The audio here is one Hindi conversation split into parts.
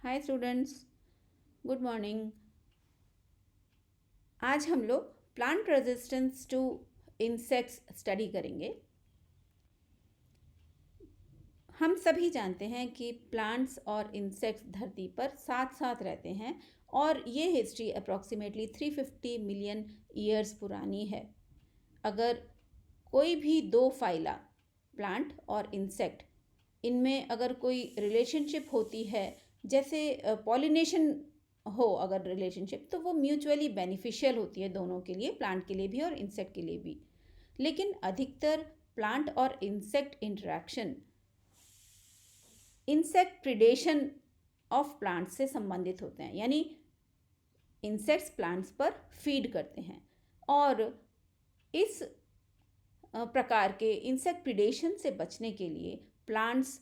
Hi students, good morning. आज हम लोग plant resistance to insects study करेंगे। हम सभी जानते हैं कि प्लांट्स और इंसेक्ट्स धरती पर साथ साथ रहते हैं और ये हिस्ट्री अप्रॉक्सीमेटली 350 मिलियन ईयर्स पुरानी है। अगर कोई भी दो फाइला, प्लांट और इंसेक्ट, इनमें अगर कोई रिलेशनशिप होती है, जैसे पॉलिनेशन हो अगर रिलेशनशिप, तो वो म्यूचुअली बेनिफिशियल होती है दोनों के लिए, प्लांट के लिए भी और इंसेक्ट के लिए भी। लेकिन अधिकतर प्लांट और insect interaction insect predation of plants से संबंधित होते हैं, यानी इंसेक्ट्स प्लांट्स पर फीड करते हैं और इस प्रकार के इंसेक्ट प्रिडेशन से बचने के लिए प्लांट्स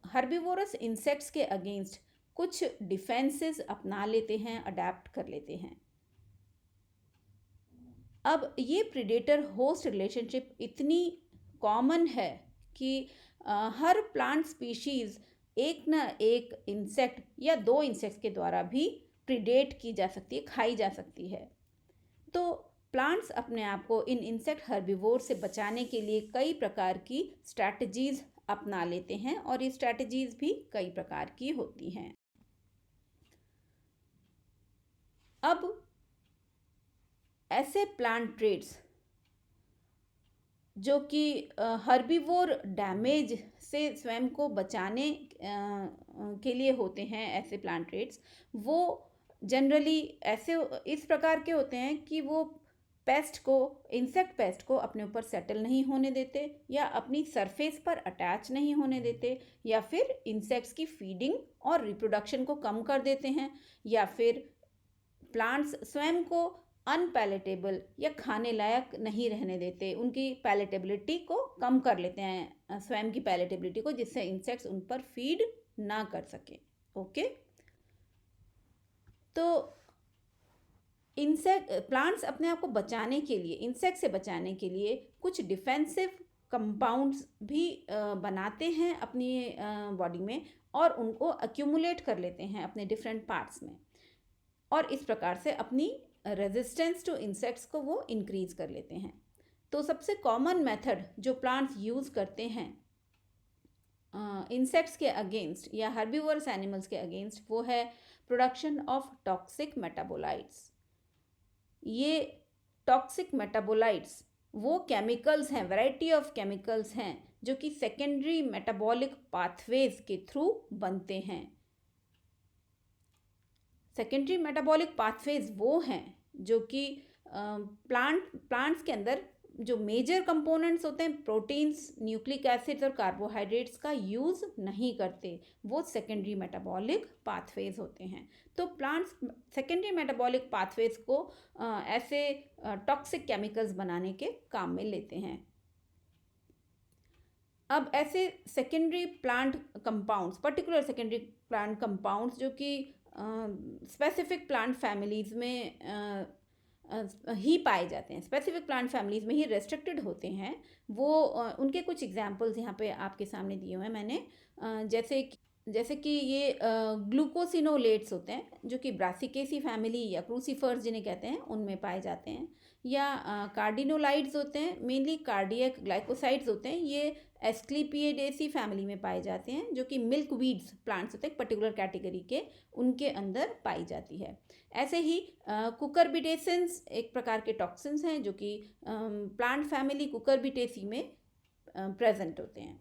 हर्बिवोरस इंसेक्ट्स के अगेंस्ट कुछ डिफेंसेस अपना लेते हैं, अडेप्ट कर लेते हैं। अब ये प्रीडेटर होस्ट रिलेशनशिप इतनी कॉमन है कि हर प्लांट स्पीशीज एक ना एक इंसेक्ट या दो इंसेक्ट्स के द्वारा भी प्रीडेट की जा सकती है, खाई जा सकती है। तो प्लांट्स अपने आप को इन इंसेक्ट हर्बिवोर से बचाने के लिए कई प्रकार की स्ट्रैटेजीज अपना लेते हैं और ये स्ट्रैटेजीज भी कई प्रकार की होती हैं। अब ऐसे प्लांट ट्रेड्स जो कि हर्बिवोर डैमेज से स्वयं को बचाने के लिए होते हैं, ऐसे प्लांट ट्रेड्स वो जनरली ऐसे इस प्रकार के होते हैं कि वो पेस्ट को, इंसेक्ट पेस्ट को अपने ऊपर सेटल नहीं होने देते या अपनी सरफेस पर अटैच नहीं होने देते, या फिर इंसेक्ट्स की फीडिंग और रिप्रोडक्शन को कम कर देते हैं, या फिर प्लांट्स स्वयं को अनपैलेटेबल या खाने लायक नहीं रहने देते, उनकी पैलेटेबिलिटी को कम कर लेते हैं, स्वयं की पैलेटेबिलिटी को, जिससे इंसेक्ट्स उन पर फीड ना कर सके। ओके, तो इंसेक्ट प्लांट्स अपने आप को बचाने के लिए, इंसेक्ट से बचाने के लिए कुछ डिफेंसिव कंपाउंड्स भी बनाते हैं अपनी बॉडी में और उनको अक्यूमुलेट कर लेते हैं अपने डिफरेंट पार्ट्स में, और इस प्रकार से अपनी रेजिस्टेंस टू इंसेक्ट्स को वो इंक्रीज कर लेते हैं। तो सबसे कॉमन मेथड जो प्लांट्स यूज़ करते हैं इंसेक्ट्स के अगेंस्ट या हर्बिवोरस एनिमल्स के अगेंस्ट, वो है प्रोडक्शन ऑफ टॉक्सिक मेटाबोलाइट्स। ये टॉक्सिक मेटाबोलाइट्स वो केमिकल्स हैं, वैरायटी ऑफ केमिकल्स हैं जो कि सेकेंडरी मेटाबॉलिक पाथवेज के थ्रू बनते हैं। सेकेंडरी मेटाबॉलिक पाथवेज वो हैं जो कि प्लांट्स के अंदर जो मेजर कंपोनेंट्स होते हैं, प्रोटीन्स, न्यूक्लिक एसिड्स और कार्बोहाइड्रेट्स का यूज़ नहीं करते, वो सेकेंडरी मेटाबॉलिक पाथवेज होते हैं। तो प्लांट्स सेकेंडरी मेटाबॉलिक पाथवेज को ऐसे टॉक्सिक केमिकल्स बनाने के काम में लेते हैं। अब ऐसे secondary plant compounds, particular secondary plant compounds जो कि स्पेसिफिक प्लांट फैमिलीज़ में ही पाए जाते हैं, स्पेसिफिक प्लांट फैमिलीज़ में ही रेस्ट्रिक्टेड होते हैं, वो उनके कुछ एग्जांपल्स यहाँ पे आपके सामने दिए हुए हैं मैंने। जैसे कि ये ग्लूकोसिनोलेट्स होते हैं जो कि ब्रासिकेसी फैमिली या क्रूसीफर्स जिन्हें कहते हैं उनमें पाए जाते हैं, या कार्डिनोलाइड्स होते हैं, मेनली कार्डियक ग्लाइकोसाइड्स होते हैं, ये एस्क्लीपिएडेसी फैमिली में पाए जाते हैं, जो कि मिल्क वीड्स प्लांट्स होते हैं पर्टिकुलर कैटेगरी के, उनके अंदर पाई जाती है। ऐसे ही कुकरबिटेसेंस एक प्रकार के टॉक्सिन्स हैं जो कि प्लांट फैमिली कुकरबिटेसी में प्रेजेंट होते हैं।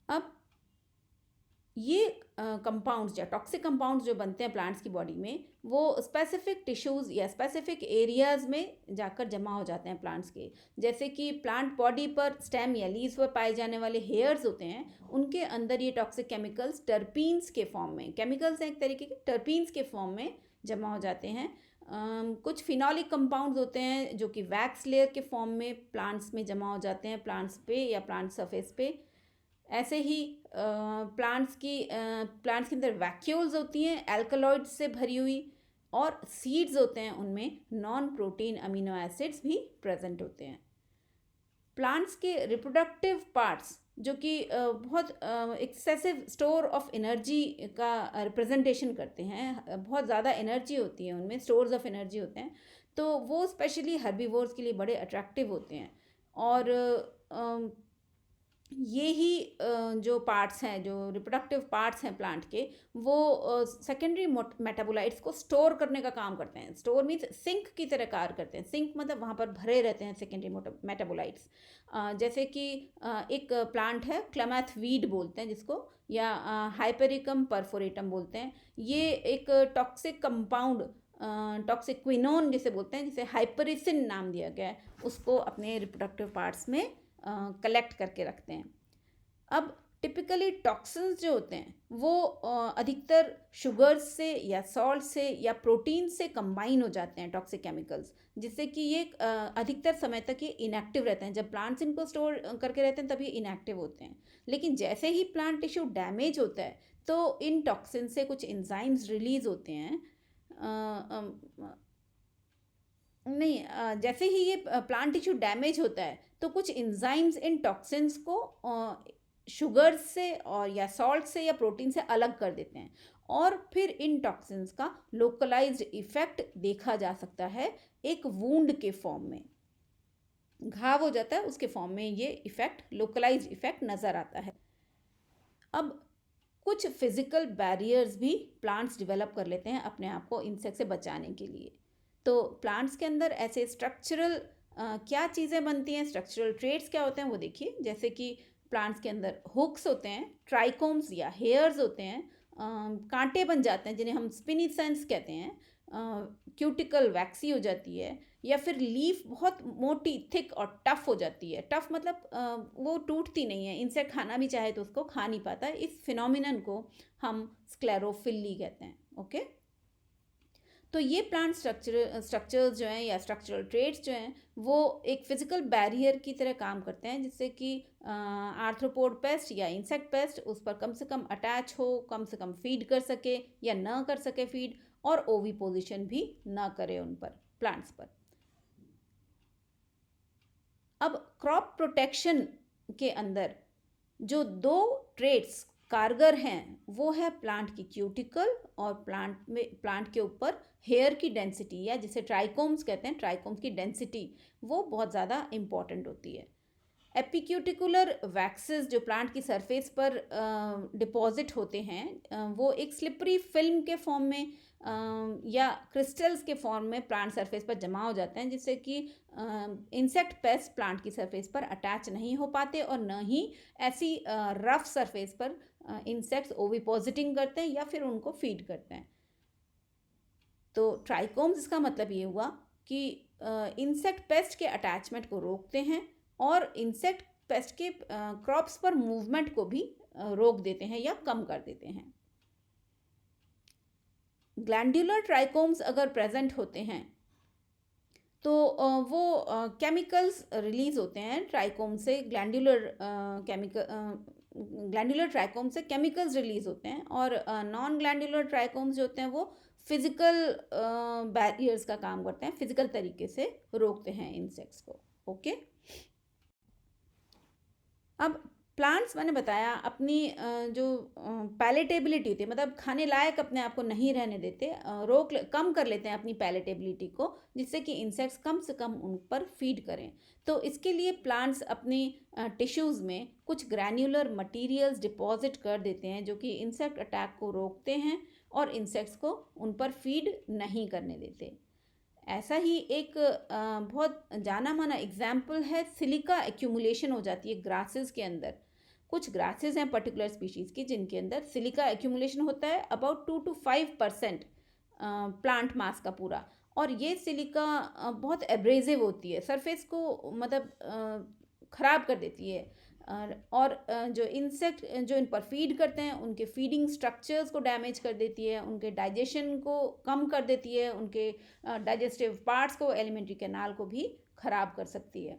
अब ये कंपाउंड्स या टॉक्सिक कंपाउंड्स जो बनते हैं प्लांट्स की बॉडी में, वो स्पेसिफिक टिश्यूज़ या स्पेसिफिक एरियाज़ में जाकर जमा हो जाते हैं प्लांट्स के। जैसे कि प्लांट बॉडी पर स्टेम या लीव्स पर पाए जाने वाले हेयर्स होते हैं, उनके अंदर ये टॉक्सिक केमिकल्स टर्पीन्स के फॉर्म में, केमिकल्स हैं एक तरीके के, टर्पीन्स के फॉर्म में जमा हो जाते हैं। कुछ फिनॉलिक कंपाउंड्स होते हैं जो कि वैक्स लेयर के फॉर्म में प्लांट्स में जमा हो जाते हैं, प्लांट्स पे या प्लांट सरफेस पे। ऐसे ही प्लांट्स के अंदर वैक्यूल्स होती हैं एल्कलॉइड्स से भरी हुई, और सीड्स होते हैं, उनमें नॉन प्रोटीन अमीनो एसिड्स भी प्रेजेंट होते हैं। प्लांट्स के रिप्रोडक्टिव पार्ट्स जो कि बहुत एक्सेसिव स्टोर ऑफ एनर्जी का रिप्रेजेंटेशन करते हैं। बहुत ज़्यादा एनर्जी होती है उनमें, स्टोर्स ऑफ एनर्जी होते हैं, तो वो स्पेशली हर्बीवोर्स के लिए बड़े अट्रैक्टिव होते हैं। और ये ही जो पार्ट्स हैं, जो रिप्रोडक्टिव पार्ट्स हैं प्लांट के, वो सेकेंडरी मेटाबोलाइट्स को स्टोर करने का काम करते हैं। स्टोर मीन्स सिंक की तरह कार्य करते हैं। सिंक मतलब वहाँ पर भरे रहते हैं सेकेंडरी मेटाबोलाइट्स। जैसे कि एक प्लांट है, क्लैमाथ वीड बोलते हैं जिसको, या हाइपेरिकम परफोरेटम बोलते हैं। ये एक टॉक्सिक कंपाउंड, टॉक्सिक क्विनोन जिसे बोलते हैं, जिसे हाइपरिसिन नाम दिया गया है, उसको अपने रिप्रोडक्टिव पार्ट्स में कलेक्ट करके रखते हैं। अब टिपिकली टॉक्सिन्स जो होते हैं वो अधिकतर शुगर्स से या सॉल्ट से या प्रोटीन से कंबाइन हो जाते हैं, टॉक्सिक केमिकल्स, जिससे कि ये अधिकतर समय तक ये इनएक्टिव रहते हैं। जब प्लांट्स इनको स्टोर करके रहते हैं तब ये इनएक्टिव होते हैं। लेकिन जैसे ही प्लांट टिश्यू डैमेज होता है तो इन टॉक्सिन से कुछ एंजाइम्स रिलीज होते हैं। नहीं, जैसे ही ये प्लांट टिश्यू डैमेज होता है तो कुछ एंजाइम्स इन टॉक्सिन्स को शुगर से और या सॉल्ट से या प्रोटीन से अलग कर देते हैं, और फिर इन टॉक्सिन्स का लोकलाइज्ड इफेक्ट देखा जा सकता है एक वूंड के फॉर्म में। घाव हो जाता है उसके फॉर्म में ये इफेक्ट, लोकलाइज्ड इफेक्ट नज़र आता है। अब कुछ फिजिकल बैरियर्स भी प्लांट्स डेवलप कर लेते हैं अपने आप को इंसेक्ट से बचाने के लिए। तो प्लांट्स के अंदर ऐसे स्ट्रक्चरल क्या चीज़ें बनती हैं, स्ट्रक्चरल ट्रेट्स क्या होते हैं वो देखिए। जैसे कि प्लांट्स के अंदर हुक्स होते हैं, ट्राइकोम्स या हेयर्स होते हैं, कांटे बन जाते हैं जिन्हें हम स्पिनिसेंस कहते हैं, क्यूटिकल वैक्सी हो जाती है, या फिर लीफ बहुत मोटी, थिक और टफ हो जाती है। टफ मतलब वो टूटती नहीं है, इंसेक्ट खाना भी चाहे तो उसको खा नहीं पाता। इस फिनोमिनन को हम स्क्लेरोफिली कहते हैं। ओके, तो ये प्लांट स्ट्रक्चर्स जो हैं या स्ट्रक्चरल ट्रेट्स जो हैं वो एक फिजिकल बैरियर की तरह काम करते हैं, जिससे कि आर्थ्रोपोड पेस्ट या इंसेक्ट पेस्ट उस पर कम से कम अटैच हो, कम से कम फीड कर सके या ना कर सके फीड, और ओवी पोजिशन भी ना करे उन पर, प्लांट्स पर। अब क्रॉप प्रोटेक्शन के अंदर जो दो ट्रेट्स कारगर हैं वो है प्लांट की क्यूटिकल और प्लांट के ऊपर हेयर की डेंसिटी, या जिसे ट्राइकोम्स कहते हैं, ट्राइकोम्स की डेंसिटी वो बहुत ज़्यादा इम्पॉर्टेंट होती है। एपिक्यूटिकुलर वैक्सेस जो प्लांट की सरफेस पर डिपॉजिट होते हैं, वो एक स्लिपरी फिल्म के फॉर्म में या क्रिस्टल्स के फॉर्म में प्लांट सरफेस पर जमा हो जाते हैं, जिससे कि इंसेक्ट पेस्ट प्लांट की सरफेस पर अटैच नहीं हो पाते, और न ही ऐसी रफ सरफेस पर इंसेक्ट्स ओविपोजिटिंग करते हैं या फिर उनको फीड करते हैं। तो ट्राइकोम्स, इसका मतलब ये हुआ कि इंसेक्ट पेस्ट के अटैचमेंट को रोकते हैं और इंसेक्ट पेस्ट के क्रॉप्स पर मूवमेंट को भी रोक देते हैं या कम कर देते हैं। ग्लैंडुलर ट्राइकोम्स अगर प्रेजेंट होते हैं तो वो केमिकल्स रिलीज होते हैं ट्राइकोम से, ग्लैंडुलर ट्राइकोम से केमिकल्स रिलीज होते हैं, और नॉन ग्लैंडुलर ट्राइकोम्स जो होते हैं वो फिजिकल बैरियर्स का काम करते हैं, फिजिकल तरीके से रोकते हैं इंसेक्ट्स को। ओके, अब प्लांट्स मैंने बताया अपनी जो पैलेटेबिलिटी होती है, मतलब खाने लायक अपने आप को नहीं रहने देते, कम कर लेते हैं अपनी पैलेटेबिलिटी को, जिससे कि इंसेक्ट्स कम से कम उन पर फीड करें। तो इसके लिए प्लांट्स अपनी टिश्यूज़ में कुछ ग्रैन्युलर मटेरियल्स डिपॉजिट कर देते हैं जो कि इंसेक्ट अटैक को रोकते हैं और इंसेक्ट्स को उन पर फीड नहीं करने देते। ऐसा ही एक बहुत जाना माना एग्जाम्पल है, सिलिका एक्यूमुलेशन हो जाती है ग्रासेस के अंदर। कुछ ग्रासेस हैं पर्टिकुलर स्पीशीज़ की जिनके अंदर सिलिका एक्यूमुलेशन होता है अबाउट 2 to 5% प्लांट मास का पूरा, और ये सिलिका बहुत एब्रेजिव होती है, सरफेस को मतलब ख़राब कर देती है, और जो इंसेक्ट जो इन पर फीड करते हैं उनके फीडिंग स्ट्रक्चर्स को डैमेज कर देती है, उनके डाइजेशन को कम कर देती है, उनके डाइजेस्टिव पार्ट्स को, एलिमेंट्री कैनाल को भी ख़राब कर सकती है।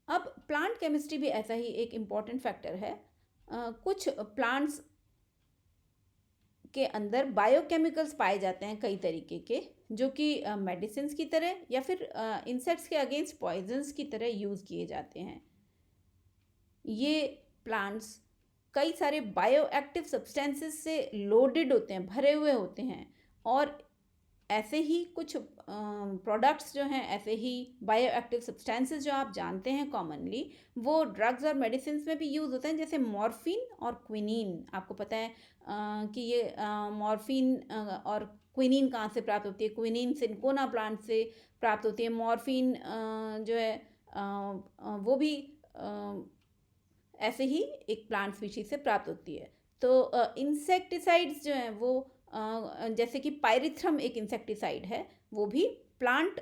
अब प्लांट केमिस्ट्री भी ऐसा ही एक इम्पॉर्टेंट फैक्टर है। कुछ प्लांट्स के अंदर बायोकेमिकल्स पाए जाते हैं कई तरीके के, जो कि मेडिसिन्स की तरह या फिर इंसेक्ट्स के अगेंस्ट पॉइजन्स की तरह यूज़ किए जाते हैं। ये प्लांट्स कई सारे बायो एक्टिव सब्सटेंसेस से लोडेड होते हैं, भरे हुए होते हैं। और ऐसे ही कुछ प्रोडक्ट्स जो हैं, ऐसे ही बायो एक्टिव सब्सटेंसेस जो आप जानते हैं कॉमनली, वो ड्रग्स और मेडिसिन में भी यूज़ होते हैं, जैसे मॉर्फिन और क्विनीन। आपको पता है कि ये मॉर्फिन और क्विनीन कहाँ से प्राप्त होती है। क्विनीन सिंकोना प्लांट से प्राप्त होती है। मॉर्फिन जो है वो भी ऐसे ही एक प्लांट स्पीशीज से प्राप्त होती है। तो इंसेक्टिसाइड्स जो हैं वो जैसे कि पायरिथ्रम एक इंसेक्टिसाइड है, वो भी प्लांट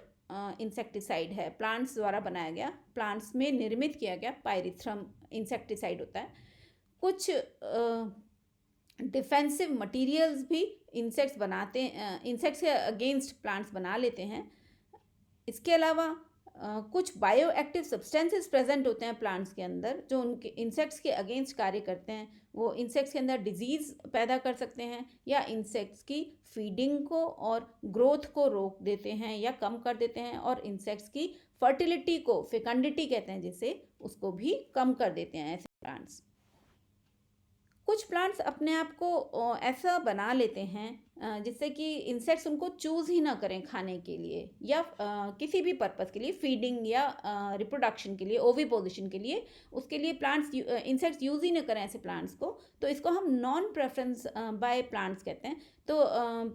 इंसेक्टिसाइड है, प्लांट्स द्वारा बनाया गया, प्लांट्स में निर्मित किया गया पायरिथ्रम इंसेक्टिसाइड होता है। कुछ डिफेंसिव मटेरियल्स भी इंसेक्ट्स बनाते हैं, इंसेक्ट्स के अगेंस्ट प्लांट्स बना लेते हैं। इसके अलावा कुछ बायो एक्टिव सब्सटेंसेस प्रेजेंट होते हैं प्लांट्स के अंदर, जो उनके इंसेक्ट्स के अगेंस्ट कार्य करते हैं। वो इंसेक्ट्स के अंदर डिजीज़ पैदा कर सकते हैं, या इंसेक्ट्स की फीडिंग को और ग्रोथ को रोक देते हैं या कम कर देते हैं, और इंसेक्ट्स की फर्टिलिटी को, फेकंडिटी कहते हैं जिसे, उसको भी कम कर देते हैं ऐसे प्लांट्स। कुछ प्लांट्स अपने आप को ऐसा बना लेते हैं जिससे कि इंसेक्ट्स उनको चूज़ ही ना करें खाने के लिए, या किसी भी पर्पस के लिए, फीडिंग या रिप्रोडक्शन के लिए, ओविपोजिशन के लिए, उसके लिए प्लांट्स इंसेक्ट्स यूज़ ही ना करें ऐसे प्लांट्स को। तो इसको हम नॉन प्रेफरेंस बाय प्लांट्स कहते हैं। तो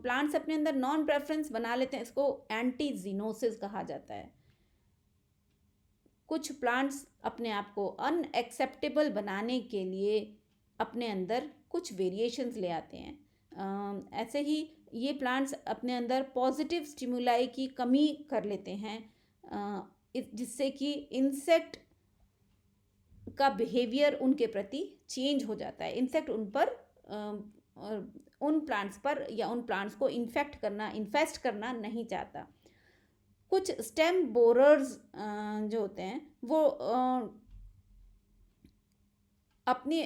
प्लांट्स अपने अंदर नॉन प्रेफरेंस बना लेते हैं, इसको एंटी जीनोसिस कहा जाता है। कुछ प्लांट्स अपने आप को अनएक्सेप्टेबल बनाने के लिए अपने अंदर कुछ वेरिएशंस ले आते हैं। ऐसे ही ये प्लांट्स अपने अंदर पॉजिटिव स्टिमुलाई की कमी कर लेते हैं, जिससे कि इंसेक्ट का बिहेवियर उनके प्रति चेंज हो जाता है। इंसेक्ट उन पर उन प्लांट्स पर या उन प्लांट्स को इन्फेस्ट करना नहीं चाहता। कुछ स्टेम बोरर्स जो होते हैं वो अपनी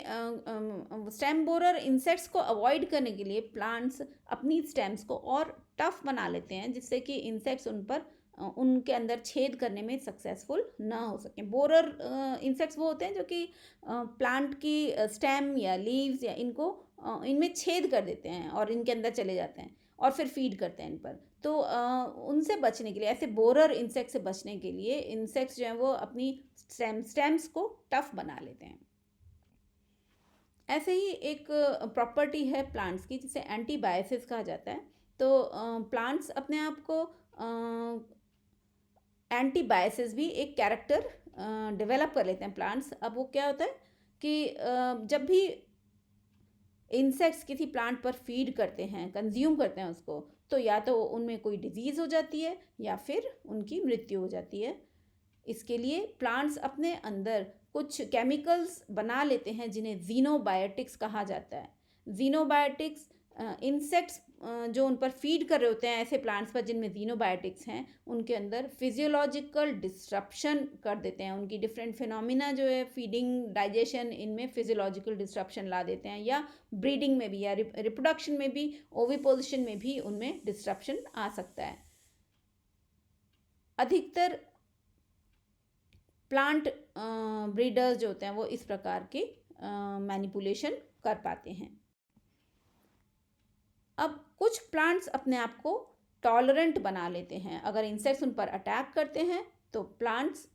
स्टेम बोरर इंसेक्ट्स को अवॉइड करने के लिए प्लांट्स अपनी स्टेम्स को और टफ बना लेते हैं, जिससे कि इंसेक्ट्स उन पर उनके अंदर छेद करने में सक्सेसफुल ना हो सकें। बोरर इंसेक्ट्स वो होते हैं जो कि प्लांट की स्टेम या लीव्स या इनको इनमें छेद कर देते हैं और इनके अंदर चले जाते हैं और फिर फीड करते हैं इन पर। तो उनसे बचने के लिए, ऐसे बोरर इंसेक्ट से बचने के लिए, इंसेक्ट्स जो हैं वो अपनी स्टेम्स को टफ बना लेते हैं। ऐसे ही एक प्रॉपर्टी है प्लांट्स की जिसे एंटीबायोसिस कहा जाता है। तो प्लांट्स अपने आप को एंटीबायोसिस भी एक कैरेक्टर डेवलप कर लेते हैं प्लांट्स। अब वो क्या होता है कि जब भी इंसेक्ट्स किसी प्लांट पर फीड करते हैं, कंज्यूम करते हैं उसको, तो या तो उनमें कोई डिजीज़ हो जाती है या फिर उनकी मृत्यु हो जाती है। इसके लिए प्लांट्स अपने अंदर कुछ केमिकल्स बना लेते हैं जिन्हें जीनोबायोटिक्स कहा जाता है। जीनोबायोटिक्स इंसेक्ट्स जो उन पर फीड कर रहे होते हैं ऐसे प्लांट्स पर जिनमें जीनोबायोटिक्स हैं, उनके अंदर फिजियोलॉजिकल डिस्ट्रप्शन कर देते हैं। उनकी डिफरेंट फिनोमिना जो है, फीडिंग, डाइजेशन, इनमें फिजियोलॉजिकल डिस्ट्रप्शन ला देते हैं, या ब्रीडिंग में भी या रिप्रोडक्शन में भी, ओविपोजिशन में भी उनमें डिस्ट्रप्शन आ सकता है। अधिकतर प्लांट ब्रीडर्स जो होते हैं वो इस प्रकार के मैनिपुलेशन कर पाते हैं। अब कुछ प्लांट्स अपने आप को टॉलरेंट बना लेते हैं। अगर इंसेक्ट्स उन पर अटैक करते हैं तो प्लांट्स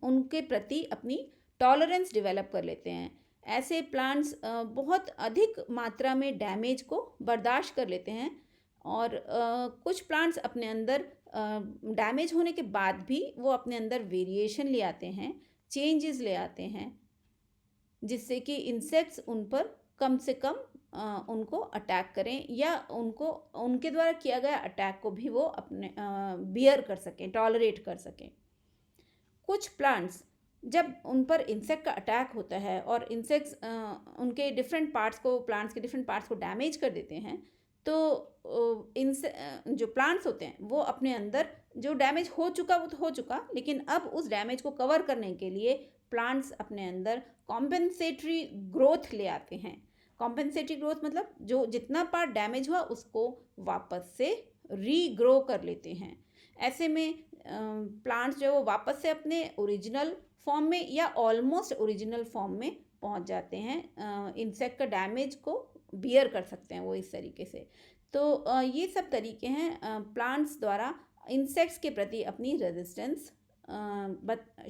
उनके प्रति अपनी टॉलरेंस डेवलप कर लेते हैं। ऐसे प्लांट्स बहुत अधिक मात्रा में डैमेज को बर्दाश्त कर लेते हैं, और कुछ प्लांट्स अपने अंदर डैमेज होने के बाद भी वो अपने अंदर वेरिएशन ले आते हैं, चेंजेस ले आते हैं, जिससे कि इंसेक्ट्स उन पर कम से कम उनको अटैक करें, या उनको उनके द्वारा किया गया अटैक को भी वो अपने बियर कर सकें, टॉलरेट कर सकें। कुछ प्लांट्स जब उन पर इंसेक्ट का अटैक होता है और इंसेक्ट्स उनके डिफरेंट पार्ट्स को, प्लांट्स के डिफरेंट पार्ट्स को डैमेज कर देते हैं, तो जो प्लांट्स होते हैं वो अपने अंदर, जो डैमेज हो चुका वो तो हो चुका, लेकिन अब उस डैमेज को कवर करने के लिए प्लांट्स अपने अंदर कॉम्पेंसेटरी ग्रोथ ले आते हैं। कॉम्पेंसेटरी ग्रोथ मतलब जो जितना पार्ट डैमेज हुआ उसको वापस से रीग्रो कर लेते हैं। ऐसे में प्लांट्स जो वो वापस से अपने ओरिजिनल फॉर्म में या ऑलमोस्ट ओरिजिनल फॉर्म में पहुंच जाते हैं, इंसेक्ट का डैमेज को बियर कर सकते हैं वो इस तरीके से। तो ये सब तरीके हैं प्लांट्स द्वारा इंसेक्ट्स के प्रति अपनी रेजिस्टेंस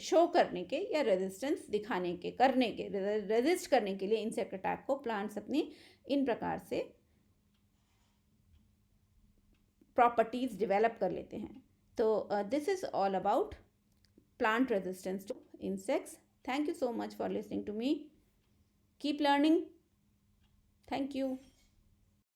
शो करने के या रेजिस्टेंस दिखाने के, करने के, रेजिस्ट करने के लिए इंसेक्ट अटैक को प्लांट्स अपनी इन प्रकार से प्रॉपर्टीज डेवलप कर लेते हैं। तो this is all about plant resistance to insects. Thank you so much for listening to me. Keep learning. Thank you.